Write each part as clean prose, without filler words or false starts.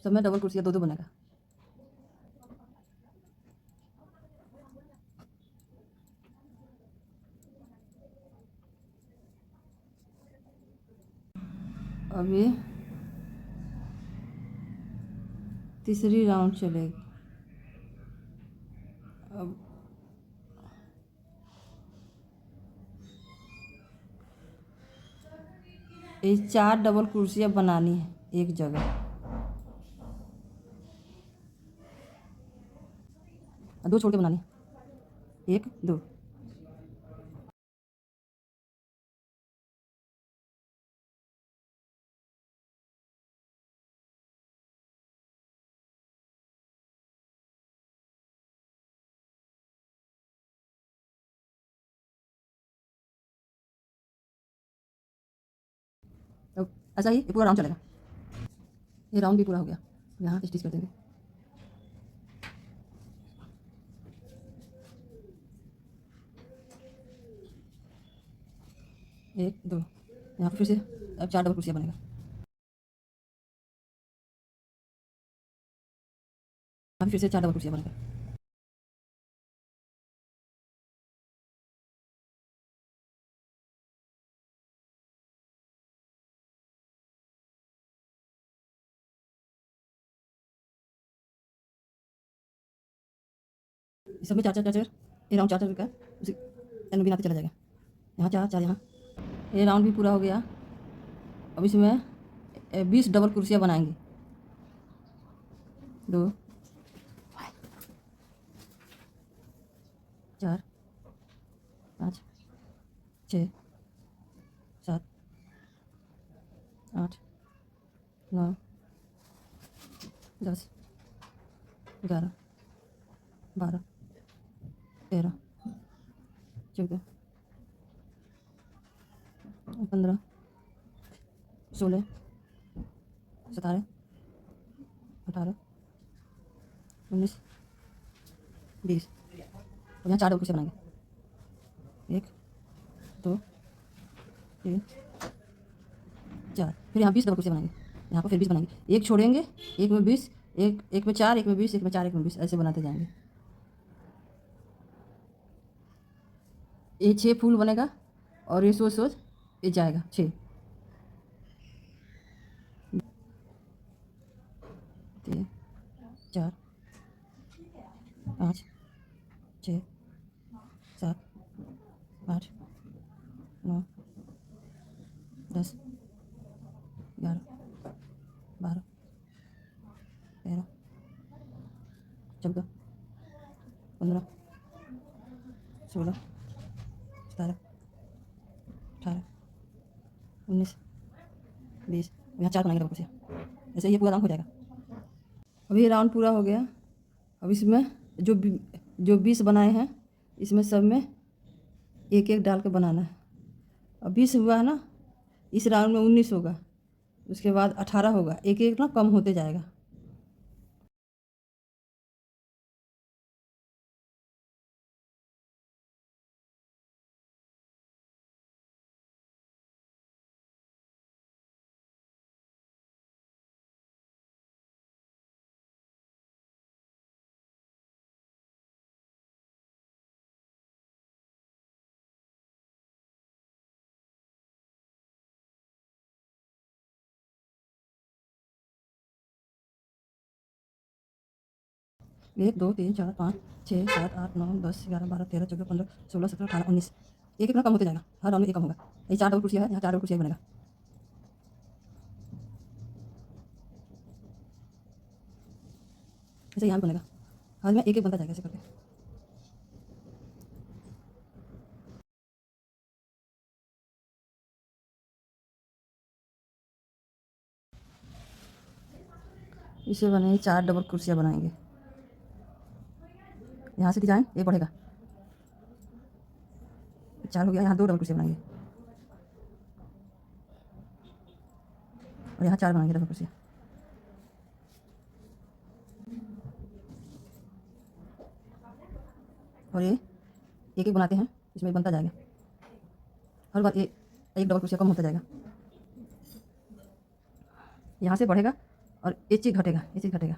सब में डबल कुर्सियाँ दो दो बनेगा। अब ये तीसरी राउंड चलेगी। अब ये 4 डबल कुर्सियाँ बनानी है एक जगह, 2 छोड़ के बनानी है, 1 2। अब ऐसा ही ये पूरा राउंड चलेगा। ये राउंड भी पूरा हो गया। यहाँ स्टिच कर देंगे। एक दो, यहाँ पर फिर से अब 4 डबल कुर्सियाँ बनेगा। यहाँ फिर से 4 डबल कुर्सियाँ बनेगा। इस सब में 4 4 4 4, ये राउंड 4 4 का उसी एन भी बनाते चला जाएगा। यहाँ 4 4, यहाँ ये राउंड भी पूरा हो गया। अब इसमें 20 डबल कुर्सियाँ बनाएंगे। 2 4 5 6 7 8 9 10 11 12 13 14 15 16 17 18 19 20। और यहाँ 4 डबल कुर्सियाँ बनाएंगे। 1 2 3 4, फिर यहाँ 20 डबल कुर्सियाँ बनाएंगे। यहाँ पर फिर 20 बनाएंगे, एक छोड़ेंगे, एक में 20, एक में 4, एक में 20, एक में 4, एक में 20, ऐसे बनाते जाएंगे। ये 6 फूल बनेगा और ये सोच सोच ये जाएगा 6 3 4 5 6 7 8 9 10 11 12 13 14 15 16 17 18 19 20। यहाँ 4 बनाएंगे डबल कुर्सियाँ। ऐसे ये पूरा राउंड हो जाएगा। अभी ये राउंड पूरा हो गया। अब इसमें जो 20 बनाए हैं इसमें सब में एक एक डाल के बनाना है। अब 20 हुआ है ना, इस राउंड में 19 होगा, उसके बाद 18 होगा, एक एक ना कम होते जाएगा। एक दो तीन चार पाँच छः सात आठ नौ 10 11 12 13 14 15 16 17 18 19, एक एक ना कम होते जाएगा। हर राउंड में एक कम होगा। ये 4 डबल कुर्सियाँ है, यहाँ 4 डबल कुर्सियाँ बनेगा। ऐसे यहाँ भी बनेगा। हर में एक एक बनता जाएगा ऐसे करके। इसे बने 4 डबल कुर्सियाँ बनाएंगे। यहाँ से डिजाइन ये बढ़ेगा, 4 हो गया। यहाँ 2 डबल कुर्सियाँ बनाएंगे और यहाँ 4 बनाएंगे डबल कुर्सियाँ। और ये एक एक बनाते हैं, इसमें बनता जाएगा। हर बार ये एक डबल कुर्सियाँ कम होता जाएगा। यहाँ से बढ़ेगा और ये चीज़ घटेगा, ये चीज़ घटेगा।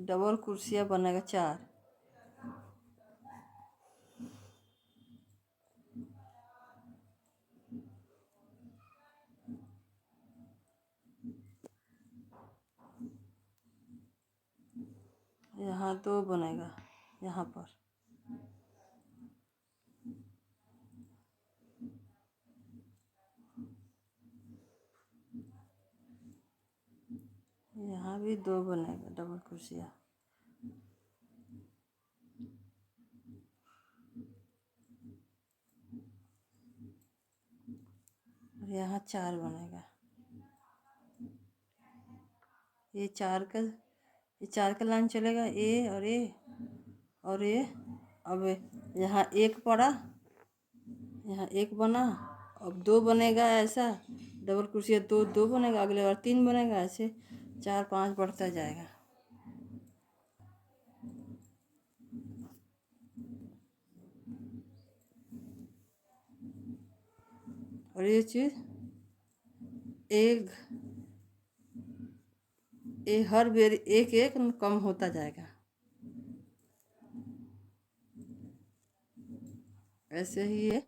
डबल कुर्सियाँ बनेगा 4। यहाँ 2 बनेगा, यहाँ पर यहाँ भी 2 बनेगा डबल कुर्सियाँ। और यहाँ 4 बनेगा। ये 4 का लाइन चलेगा, ए और ए और ए। अब यहाँ 1 पड़ा, यहाँ 1 बना, अब 2 बनेगा ऐसा डबल कुर्सियाँ, 2 बनेगा, अगले बार 3 बनेगा, ऐसे 4 5 बढ़ता जाएगा। और ये चीज़ एक हर बेर एक एक कम होता जाएगा, ऐसे ही ये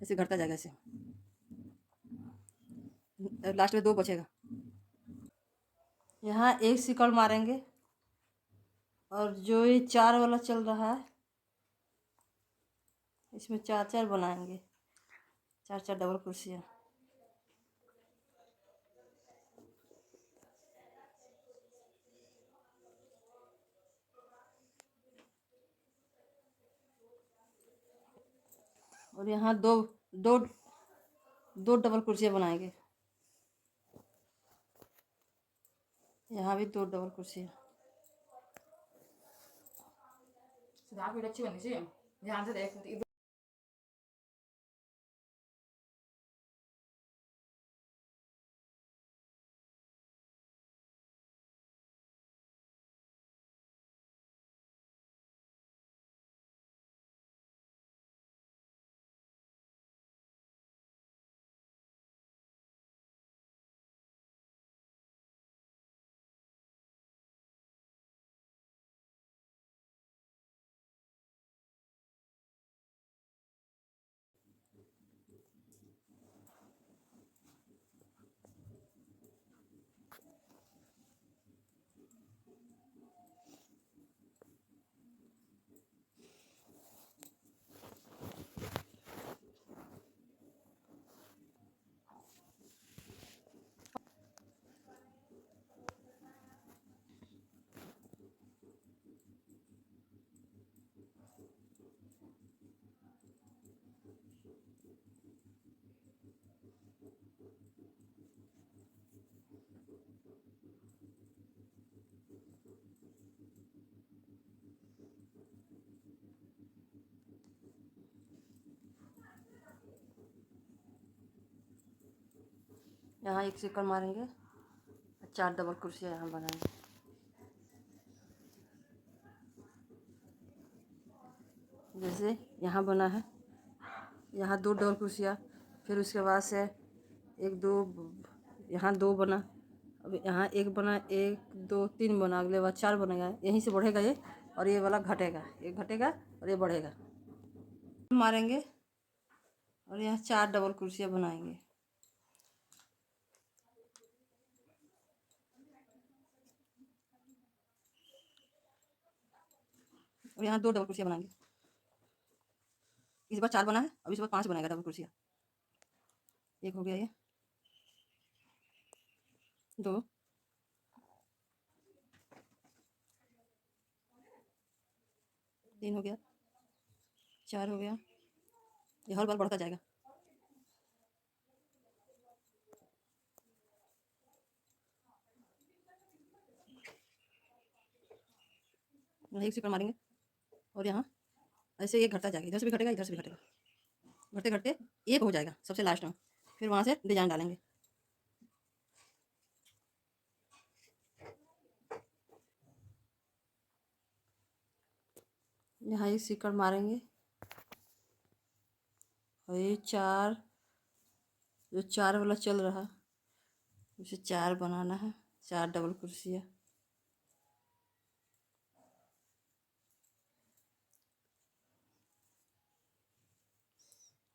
ऐसे घटता जाएगा ऐसे। लास्ट में 2 बचेगा। यहाँ 1 सिकड़ मारेंगे और जो ये 4 वाला चल रहा है इसमें 4 4 बनाएंगे, 4 4 डबल कुर्सियाँ। और यहाँ 2 डबल कुर्सियाँ बनाएंगे, यहाँ भी 2 डबल कुर्सियाँ। अच्छी बनी थी, ध्यान से देख। यहाँ 1 सिक्कर मारेंगे, 4 डबल कुर्सियाँ यहाँ बनाएंगे। जैसे यहाँ बना है, यहाँ 2 डबल कुर्सियाँ, फिर उसके बाद से 1 2 यहाँ 2 बना, अब यहाँ 1 बना, 1 2 3 बना, अगले बार 4 बनेगा, यहीं से बढ़ेगा ये, और ये वाला घटेगा, ये घटेगा और ये बढ़ेगा। मारेंगे और यहाँ 4 डबल कुर्सियाँ बनाएंगे। और यहाँ 2 डबल कुर्सियाँ बनाएंगे। इस बार 4 बना है, अब इस बार 5 बनेगा डबल कुर्सियाँ। 1 हो गया, ये 2 3 हो गया, 4 हो गया, ये हर बार बढ़ता जाएगा। यहाँ एक सिक्कर मारेंगे और यहाँ ऐसे ये घटता जाएगा, इधर से भी घटेगा, इधर से भी घटेगा, घटते घटते एक हो जाएगा सबसे लास्ट में। फिर वहाँ से डिजाइन डालेंगे। यहाँ एक सिक्कर मारेंगे और ये चार, जो चार वाला चल रहा है उसे चार बनाना है, चार डबल कुर्सियाँ।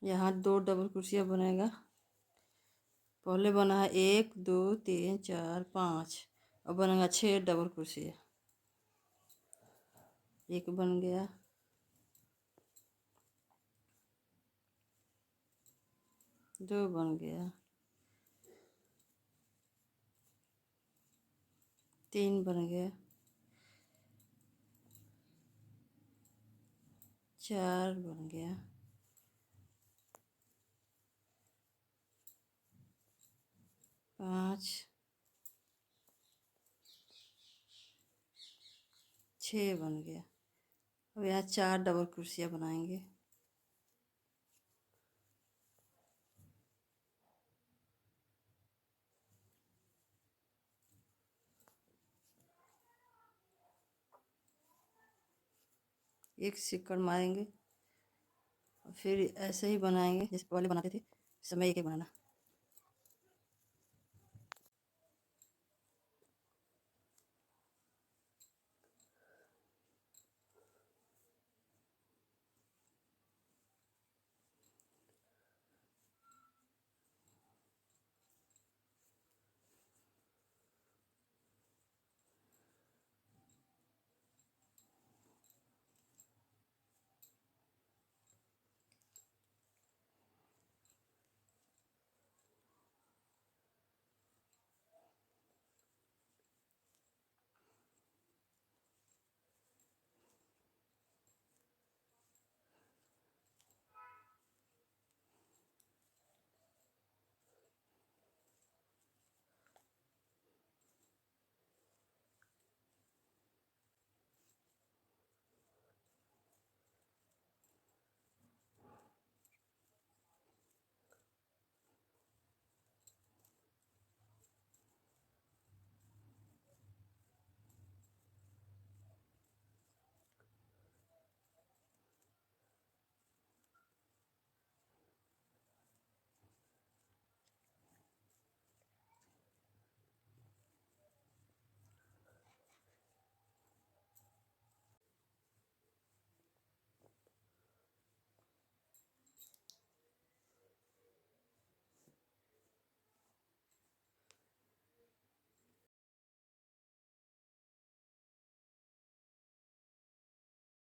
यहाँ दो डबल कुर्सियाँ बनेगा। पहले बना है 1 2 3 4 5, अब बनेगा 6 डबल कुर्सियाँ। एक बन गया, दो बन गया, तीन बन गया, चार बन गया, पाँच, 6 बन गया। अब यहाँ चार डबल कुर्सियाँ बनाएंगे। एक सिक्कड़ मारेंगे और फिर ऐसे ही बनाएंगे जैसे पहले बनाते थे, समय एक ही बनाना।